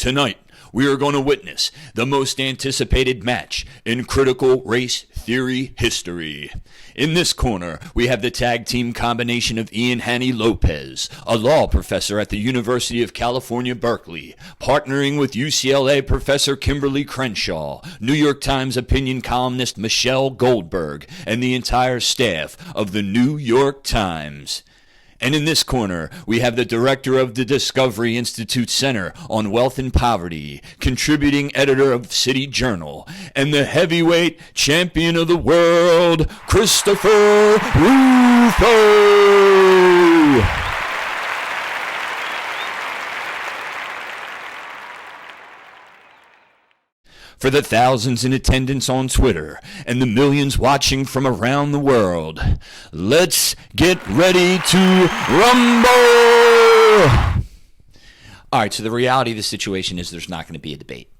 Tonight, we are going to witness the most anticipated match in critical race theory history. In this corner, we have the tag team combination of Ian Hanny Lopez, a law professor at the University of California, Berkeley, partnering with UCLA professor Kimberly Crenshaw, New York Times opinion columnist Michelle Goldberg, and the entire staff of the New York Times. And in this corner, we have the director of the Discovery Institute Center on Wealth and Poverty, contributing editor of City Journal, and the heavyweight champion of the world, Christopher Rufo. For the thousands in attendance on Twitter and the millions watching from around the world, let's get ready to rumble! All right, so the reality of the situation is there's not going to be a debate.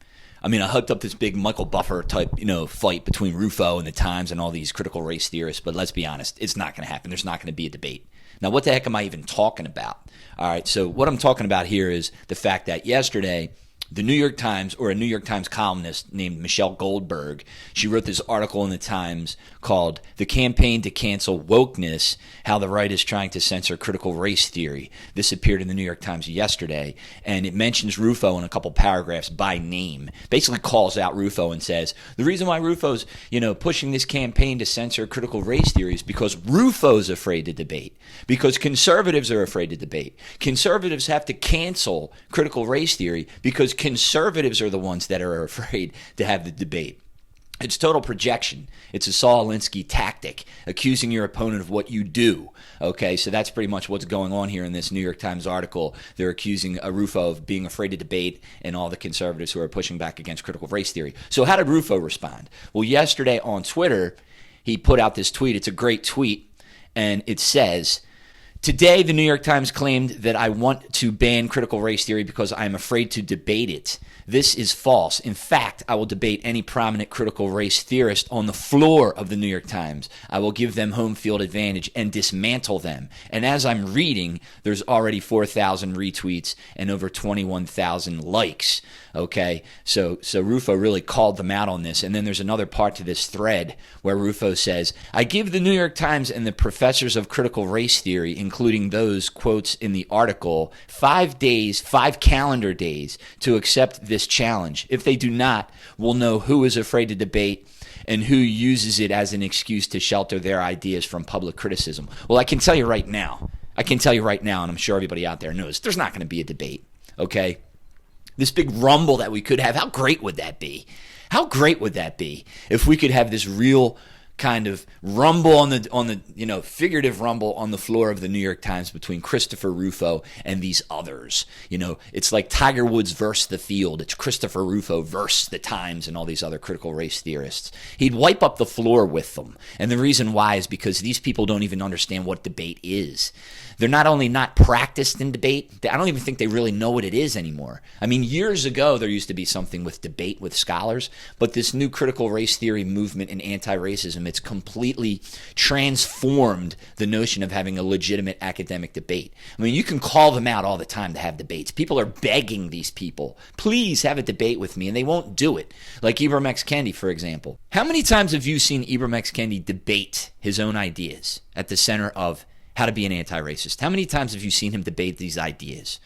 I mean, I hooked up this big Michael Buffer type, fight between Rufo and the Times and all these critical race theorists, but let's be honest, it's not going to happen. There's not going to be a debate. Now, what the heck am I even talking about? All right, so what I'm talking about here is the fact that yesterday, the New York Times, or a New York Times columnist named Michelle Goldberg, she wrote this article in the Times called "The Campaign to Cancel Wokeness, How the Right is Trying to Censor Critical Race Theory." This appeared in the New York Times yesterday, and it mentions Rufo in a couple paragraphs by name. Basically calls out Rufo and says, the reason why Rufo's, pushing this campaign to censor critical race theory is because Rufo's afraid to debate, because conservatives are afraid to debate. Conservatives have to cancel critical race theory because conservatives are the ones that are afraid to have the debate. It's total projection. It's a Saul Alinsky tactic, accusing your opponent of what you do. Okay, so that's pretty much what's going on here in this New York Times article. They're accusing Rufo of being afraid to debate and all the conservatives who are pushing back against critical race theory. So how did Rufo respond? Well, yesterday on Twitter, he put out this tweet. It's a great tweet, and it says, "Today, the New York Times claimed that I want to ban critical race theory because I am afraid to debate it. This is false. In fact, I will debate any prominent critical race theorist on the floor of the New York Times. I will give them home field advantage and dismantle them." And as I'm reading, there's already 4,000 retweets and over 21,000 likes. Okay, so Rufo really called them out on this. And then there's another part to this thread where Rufo says, "I give the New York Times and the professors of critical race theory, including those quotes in the article, 5 days, 5 calendar days to accept this challenge. If they do not, we'll know who is afraid to debate and who uses it as an excuse to shelter their ideas from public criticism." Well, I can tell you right now, and I'm sure everybody out there knows, there's not going to be a debate, okay? This big rumble that we could have, how great would that be? How great would that be if we could have this real kind of rumble on the figurative rumble on the floor of the New York Times between Christopher Rufo and these others. It's like Tiger Woods versus the field. It's Christopher Rufo versus the Times and all these other critical race theorists. He'd wipe up the floor with them. And the reason why is because these people don't even understand what debate is. They're not only not practiced in debate, I don't even think they really know what it is anymore. I mean, years ago, there used to be something with debate with scholars, but this new critical race theory movement and anti-racism, it's completely transformed the notion of having a legitimate academic debate. I mean, you can call them out all the time to have debates. People are begging these people, please have a debate with me, and they won't do it. Like Ibram X. Kendi, for example. How many times have you seen Ibram X. Kendi debate his own ideas at the center of how to be an anti-racist? How many times have you seen him debate these ideas?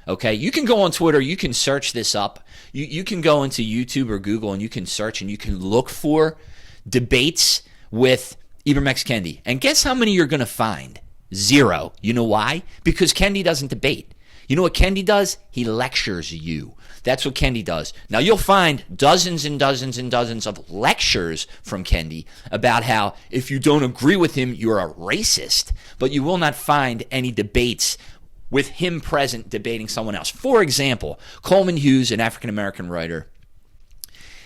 Okay, you can go on Twitter, you can search this up. You can go into YouTube or Google and you can search and you can look for debates with Ibram X. Kendi. And guess how many you're going to find? 0. You know why? Because Kendi doesn't debate. You know what Kendi does? He lectures you. That's what Kendi does. Now, you'll find dozens and dozens and dozens of lectures from Kendi about how if you don't agree with him, you're a racist. But you will not find any debates with him present debating someone else. For example, Coleman Hughes, an African-American writer,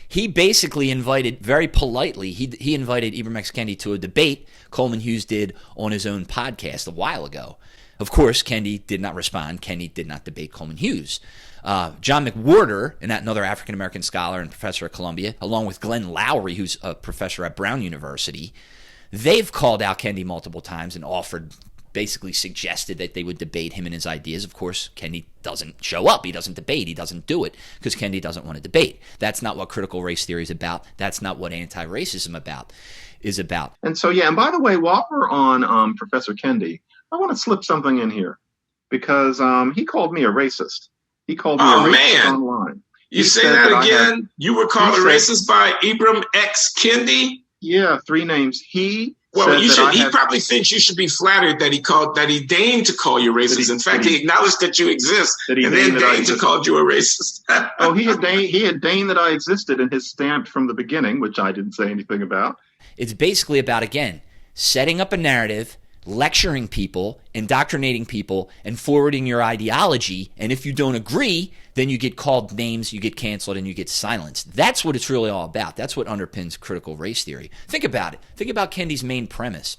he basically invited, very politely, he invited Ibram X. Kendi to a debate Coleman Hughes did on his own podcast a while ago. Of course, Kendi did not respond. Kendi did not debate Coleman Hughes. John McWhorter, another African-American scholar and professor at Columbia, along with Glenn Lowry, who's a professor at Brown University, they've called out Kendi multiple times and offered basically suggested that they would debate him and his ideas. Of course, Kendi doesn't show up. He doesn't debate. He doesn't do it because Kendi doesn't want to debate. That's not what critical race theory is about. That's not what anti-racism is about. And so, and by the way, while we're on Professor Kendi, I want to slip something in here because he called me a racist. He called me a racist online. You say that again? You were called a racist by Ibram X. Kendi? Yeah, 3 names. He probably thinks you should be flattered that he deigned to call you racist. In fact, he acknowledged that you exist and then deigned to call you a racist. He had deigned that I existed in his stamped from the beginning, which I didn't say anything about. It's basically about, again, setting up a narrative, lecturing people, indoctrinating people, and forwarding your ideology. And if you don't agree, then you get called names, you get canceled, and you get silenced. That's what it's really all about. That's what underpins critical race theory. Think about it. Think about Kendi's main premise.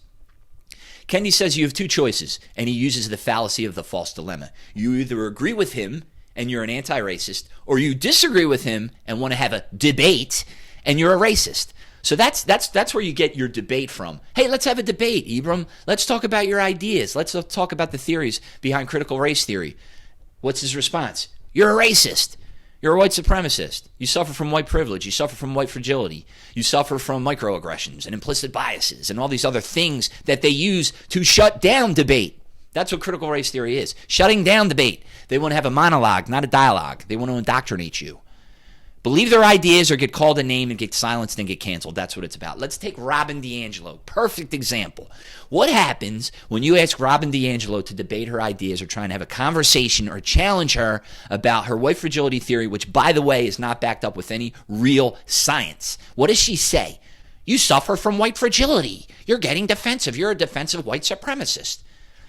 Kendi says you have 2 choices, and he uses the fallacy of the false dilemma. You either agree with him, and you're an anti-racist, or you disagree with him and want to have a debate, and you're a racist. So that's where you get your debate from. Hey, let's have a debate, Ibram. Let's talk about your ideas. Let's talk about the theories behind critical race theory. What's his response? You're a racist. You're a white supremacist. You suffer from white privilege. You suffer from white fragility. You suffer from microaggressions and implicit biases and all these other things that they use to shut down debate. That's what critical race theory is. Shutting down debate. They want to have a monologue, not a dialogue. They want to indoctrinate you. Believe their ideas or get called a name and get silenced and get canceled. That's what it's about. Let's take Robin DiAngelo. Perfect example. What happens when you ask Robin DiAngelo to debate her ideas or try and have a conversation or challenge her about her white fragility theory, which, by the way, is not backed up with any real science? What does she say? You suffer from white fragility. You're getting defensive. You're a defensive white supremacist.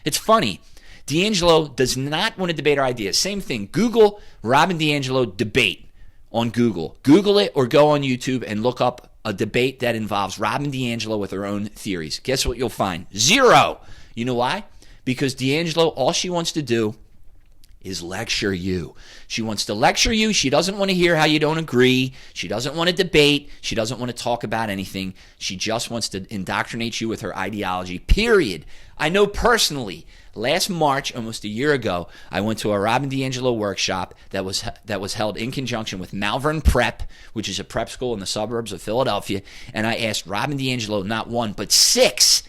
It's funny. DiAngelo does not want to debate her ideas. Same thing. Google Robin DiAngelo debate. On Google. Google it or go on YouTube and look up a debate that involves Robin DiAngelo with her own theories. Guess what you'll find? 0. You know why? Because DiAngelo, all she wants to do is lecture you. She wants to lecture you. She doesn't want to hear how you don't agree. She doesn't want to debate. She doesn't want to talk about anything. She just wants to indoctrinate you with her ideology, period. I know personally, last March, almost a year ago, I went to a Robin DiAngelo workshop that was held in conjunction with Malvern Prep, which is a prep school in the suburbs of Philadelphia, and I asked Robin DiAngelo not 1, but 6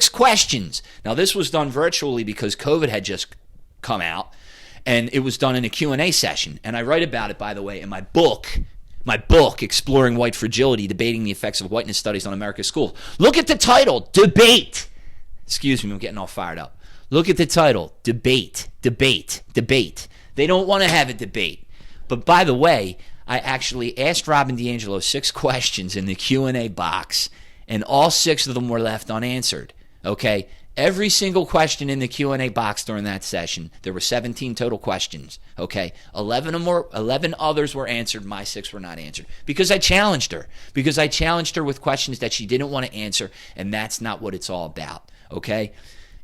questions. Now, this was done virtually because COVID had just come out, and it was done in a Q&A session. And I write about it, by the way, in my book, Exploring White Fragility, Debating the Effects of Whiteness Studies on America's Schools. Look at the title, Debate. Excuse me, I'm getting all fired up. Look at the title, Debate. They don't want to have a debate. But by the way, I actually asked Robin DiAngelo 6 questions in the Q&A box, and all 6 of them were left unanswered. Okay? Every single question in the Q&A box during that session, there were 17 total questions. Okay? 11 others were answered. My 6 were not answered. Because I challenged her. Because I challenged her with questions that she didn't want to answer, and that's not what it's all about. Okay?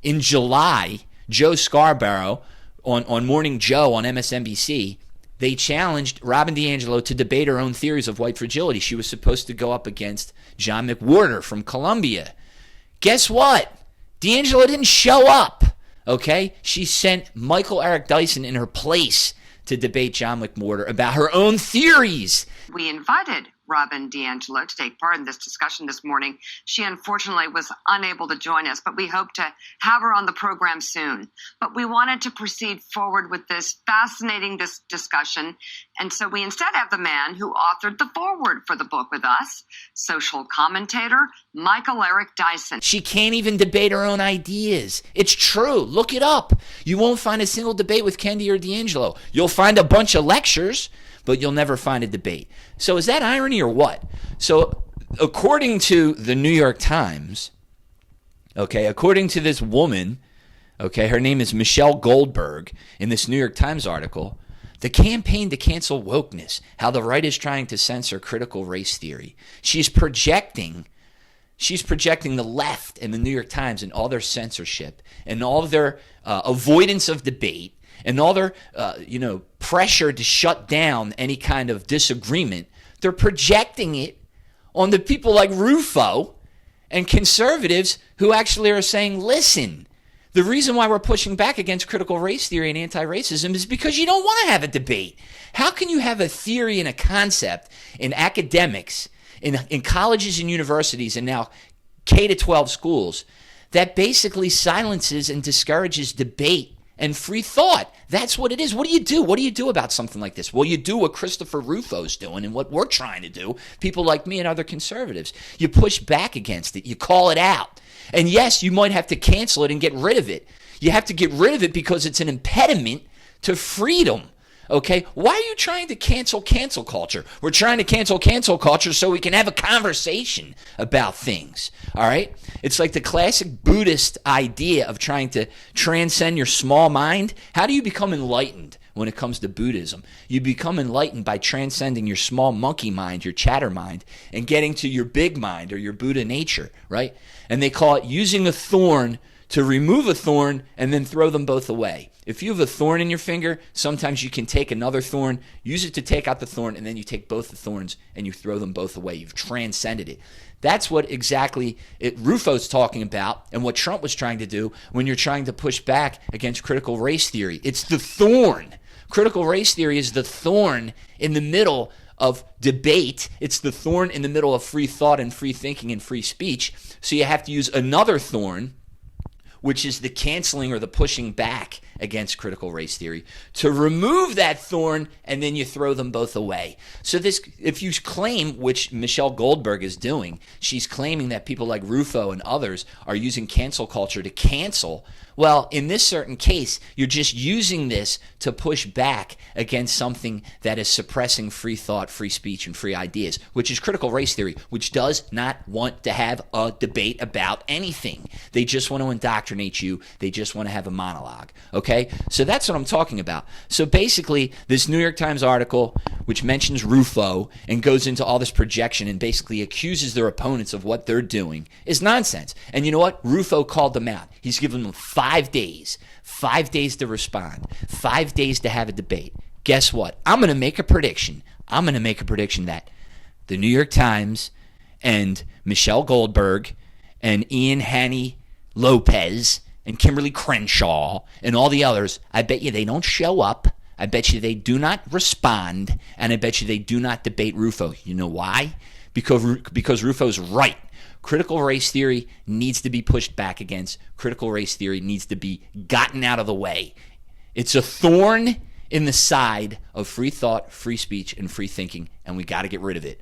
In July, Joe Scarborough on Morning Joe on MSNBC, they challenged Robin DiAngelo to debate her own theories of white fragility. She was supposed to go up against John McWhorter from Columbia. Guess what? DiAngelo didn't show up. Okay? She sent Michael Eric Dyson in her place to debate John McWhorter about her own theories. We invited Robin DiAngelo to take part in this discussion this morning. She unfortunately was unable to join us, but we hope to have her on the program soon. But we wanted to proceed forward with this fascinating discussion, and so we instead have the man who authored the foreword for the book with us, social commentator Michael Eric Dyson. She can't even debate her own ideas. It's true. Look it up. You won't find a single debate with Kendi or DiAngelo. You'll find a bunch of lectures, but you'll never find a debate. So is that irony or what? So according to the New York Times, okay, according to this woman, okay, her name is Michelle Goldberg, in this New York Times article, the campaign to cancel wokeness, how the right is trying to censor critical race theory. She's projecting the left and the New York Times and all their censorship and all their avoidance of debate and all their pressure to shut down any kind of disagreement. They're projecting it on the people like Rufo and conservatives who actually are saying, listen, The reason why we're pushing back against critical race theory and anti-racism is because you don't want to have a debate. How can you have a theory and a concept in academics, in colleges and universities, and now K to 12 schools that basically silences and discourages debate and free thought? That's what it is. What do you do? What do you do about something like this? Well, you do what Christopher Rufo's doing and what we're trying to do, people like me and other conservatives. You push back against it. You call it out. And yes, you might have to cancel it and get rid of it. You have to get rid of it because it's an impediment to freedom. Okay? Why are you trying to cancel culture? We're trying to cancel culture so we can have a conversation about things. All right? It's like the classic Buddhist idea of trying to transcend your small mind. How do you become enlightened when it comes to Buddhism? You become enlightened by transcending your small monkey mind, your chatter mind, and getting to your big mind or your Buddha nature, right? And they call it using a thorn to remove a thorn and then throw them both away. If you have a thorn in your finger, sometimes you can take another thorn, use it to take out the thorn, and then you take both the thorns and you throw them both away. You've transcended it. That's what exactly Rufo's talking about and what Trump was trying to do when you're trying to push back against critical race theory. It's the thorn. Critical race theory is the thorn in the middle of debate. It's the thorn in the middle of free thought and free thinking and free speech. So you have to use another thorn, which is the canceling or the pushing back against critical race theory, to remove that thorn, and then you throw them both away. So this, if you claim, which Michelle Goldberg is doing, she's claiming that people like Rufo and others are using cancel culture to cancel. Well, in this certain case, you're just using this to push back against something that is suppressing free thought, free speech, and free ideas, which is critical race theory, which does not want to have a debate about anything. They just want to indoctrinate you. They just want to have a monologue. Okay? So that's what I'm talking about. So basically, this New York Times article, which mentions Rufo and goes into all this projection and basically accuses their opponents of what they're doing, is nonsense. And you know what? Rufo called them out. He's given them 5 days. 5 days to respond. 5 days to have a debate. Guess what? I'm going to make a prediction. I'm going to make a prediction that the New York Times and Michelle Goldberg and Ian Haney Lopez and Kimberly Crenshaw and all the others, I bet you they don't show up. I bet you they do not respond. And I bet you they do not debate Rufo. You know why? Because Rufo's right. Critical race theory needs to be pushed back against. Critical race theory needs to be gotten out of the way. It's a thorn in the side of free thought, free speech, and free thinking, and we got to get rid of it.